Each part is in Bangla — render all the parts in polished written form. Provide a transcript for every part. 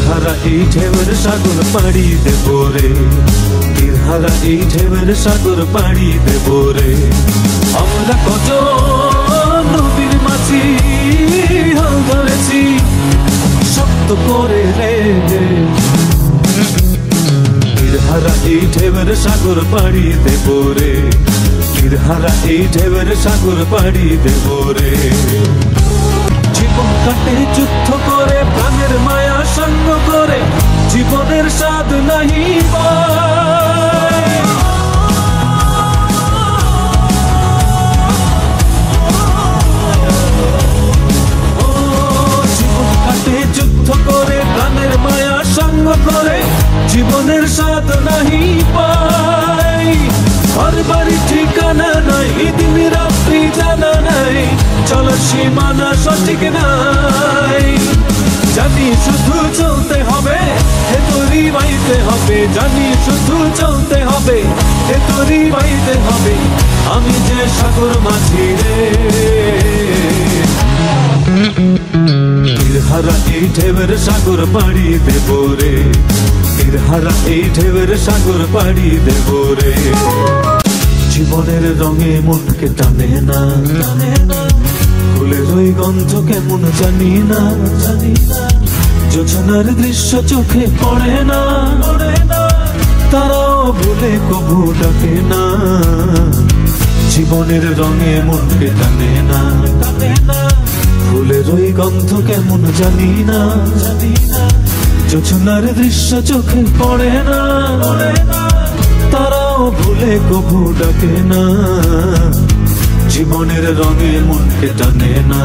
তীরহারা এই ঢেউয়ের সাগর পাড়ি দেব রে, তীরহারা এই ঢেউয়ের সাগর পাড়ি দেব রে। আমরা কত নদীর মাঝি হাল ধরেছি শক্ত করে রে, তীরহারা এই ঢেউয়ের সাগর পাড়ি দেব রে, তীরহারা এই ঢেউয়ের সাগর পাড়ি দেব রে। জীবন কাটে যুদ্ধ করে, প্রাণের মায়া সঙ্গ করে, জীবনের স্বাদ নাহি পায়। জীবন কাটে যুদ্ধ করে, প্রাণের মায়া সঙ্গ করে, জীবনের স্বাদ নাহি পায়। ঘর বাড়ি ঠিকানা নাই, দিন রাত্রি জানা নাই, চলার সীমানা সঠিক নাই। জানি শুধু চলতে হবে, হে তোরি বাইতে হবে, জানি শুধু চলতে হবে, হে তোরি বাইতে হবে। আমি যে সাগর মাঝি রে, তীরহারা এই ঢেউয়ের সাগর পাড়ি দেব রে, তীরহারা এই ঢেউয়ের সাগর পাড়ি দেব রে। জীবনের রঙে মনকে টানে না, ফুলের ওই গন্ধ কেমন জানি না, যোজনার দৃশ্য চোখে পড়ে না, তারাও ভুলে কবু ডাকে না। জীবনের রঙে মনকে টানে না, ফুলের ওই গন্ধ কেমন জানি না, যোজনার দৃশ্য চোখে পড়ে না, তারাও ভুলে কবু ডাকে না। জীবনের রঙে মনকে টানে না।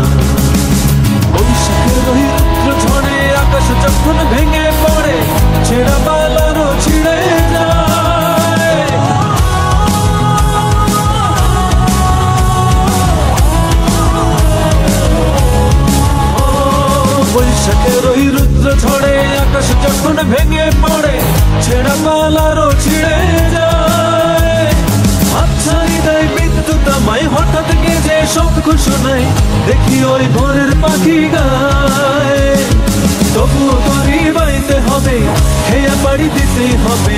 বৈশাখের ওই রুদ্র ঝড়ে আকাশ যখন ভেঙে পড়ে, ছেঁড়া পালারও ছিঁড়ে যায়। বৈশাখের ওই রুদ্র ঝড়ে আকাশ যখন ভেঙে পড়ে, ছেঁড়া পালারও ছিঁড়ে যায়। আচ্ছা হৃদয় বিদ্যুৎ আমায় হঠাৎ গেজে শঙ্খ শোনায়, দেখি ওই ভোরের পাখি গায়। তবুও তোরই বাইতে হবে, খেয়া পাড়ি দিতে হবে,